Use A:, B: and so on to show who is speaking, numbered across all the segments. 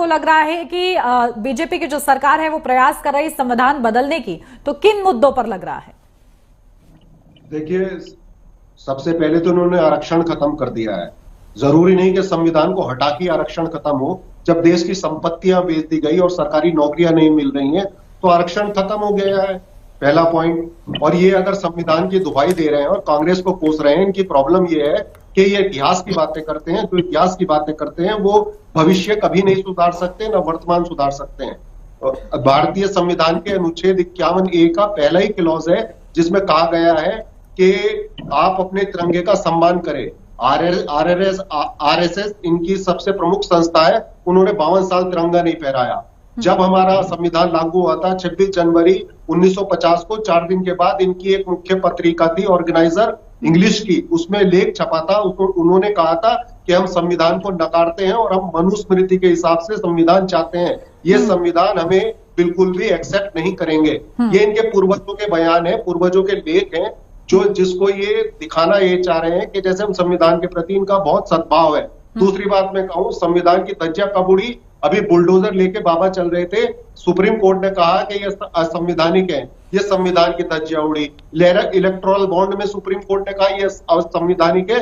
A: आपको लग रहा है कि बीजेपी की जो सरकार है वो प्रयास कर रही है संविधान बदलने की, तो किन मुद्दों पर लग रहा है?
B: देखिए, सबसे पहले तो उन्होंने आरक्षण खत्म कर दिया है। जरूरी नहीं कि संविधान को हटा के आरक्षण खत्म हो। जब देश की संपत्तियां बेच दी गई और सरकारी नौकरियां नहीं मिल रही हैं तो आरक्षण खत्म हो गया है, पहला पॉइंट। और ये अगर संविधान की दुहाई दे रहे हैं और कांग्रेस को कोस रहे हैं, इनकी प्रॉब्लम ये है कि ये इतिहास की बातें करते हैं। जो इतिहास की बातें करते हैं वो भविष्य कभी नहीं सुधार सकते, ना वर्तमान सुधार सकते हैं। भारतीय संविधान के अनुच्छेद 51A का पहला ही क्लॉज है जिसमें कहा गया है कि आप अपने तिरंगे का सम्मान करें। आरएसएस इनकी सबसे प्रमुख संस्था है, उन्होंने 52 साल तिरंगा नहीं फहराया। जब हमारा संविधान लागू हुआ था 26 जनवरी 1950 को, 4 दिन के बाद इनकी एक मुख्य पत्रिका थी ऑर्गेनाइजर इंग्लिश की, उसमें लेख छपा था। उन्होंने कहा था कि हम संविधान को नकारते हैं और हम मनुस्मृति के हिसाब से संविधान चाहते हैं। ये संविधान हमें बिल्कुल भी एक्सेप्ट नहीं करेंगे। ये इनके पूर्वजों के बयान है, पूर्वजों के लेख हैं, जो जिसको ये दिखाना ये चाह रहे हैं कि जैसे हम संविधान के प्रति इनका बहुत सद्भाव है। दूसरी बात मैं कहूं, संविधान की धज्जियां कब उड़ी? अभी बुलडोजर लेके बाबा चल रहे थे, सुप्रीम कोर्ट ने कहा कि ये असंवैधानिक है, ये संविधान की धज्जियां उड़ी। इलेक्टोरल बॉन्ड में सुप्रीम कोर्ट ने कहा ये असंवैधानिक है,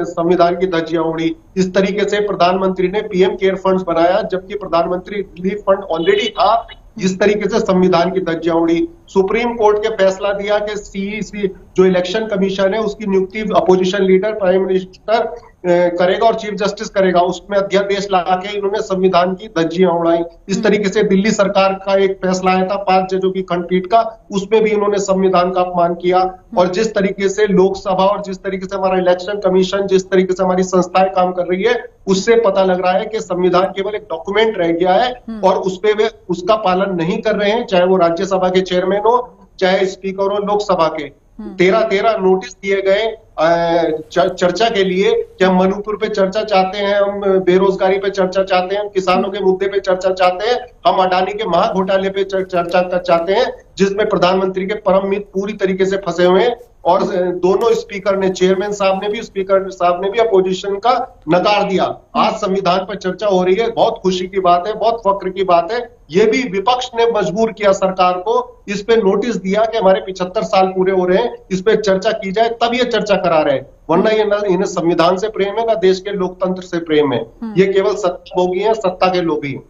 B: संविधान की धज्जियां उड़ी। इस तरीके से प्रधानमंत्री ने पीएम केयर फंड बनाया जबकि प्रधानमंत्री रिलीफ फंड ऑलरेडी था। इस तरीके से संविधान की धज्जियां उड़ी। सुप्रीम कोर्ट के फैसला दिया कि सीईसी जो इलेक्शन कमीशन है उसकी नियुक्ति अपोजिशन लीडर प्राइम मिनिस्टर करेगा और चीफ जस्टिस करेगा, उसमें अध्यादेश ला के इन्होंने संविधान की धज्जियां उड़ाई। इस तरीके से दिल्ली सरकार का एक फैसला आया था 5 जजों की खंडपीठ का, उसमें भी इन्होंने संविधान का अपमान किया। और जिस तरीके से लोकसभा और जिस तरीके से हमारा इलेक्शन कमीशन, जिस तरीके से हमारी संस्थाएं काम कर रही है, उससे पता लग रहा है कि संविधान केवल एक डॉक्यूमेंट रह गया है और उस पे वे उसका पालन नहीं कर रहे हैं, चाहे वो राज्यसभा के चेयरमैन हो चाहे स्पीकर हो लोकसभा के। 13 नोटिस दिए गए चर्चा के लिए कि हम मणिपुर पे चर्चा चाहते हैं, हम बेरोजगारी पे चर्चा चाहते हैं, हम किसानों के मुद्दे पे चर्चा चाहते हैं, हम अडानी के महाघोटाले पे चर्चा चाहते हैं, जिसमें प्रधानमंत्री के परम मित्र पूरी तरीके से फंसे हुए हैं। और दोनों स्पीकर ने, चेयरमैन साहब ने भी, स्पीकर साहब ने भी अपोजिशन का नकार दिया। आज संविधान पर चर्चा हो रही है, बहुत खुशी की बात है, बहुत फक्र की बात है। ये भी विपक्ष ने मजबूर किया सरकार को, इस पे नोटिस दिया कि हमारे 75 साल पूरे हो रहे हैं, इस पे चर्चा की जाए, तब ये चर्चा करा रहे हैं। वरना ये ना इन्हें संविधान से प्रेम है ना देश के लोकतंत्र से प्रेम है। ये केवल सत्ता भोगी है, सत्ता के लोभी हैं।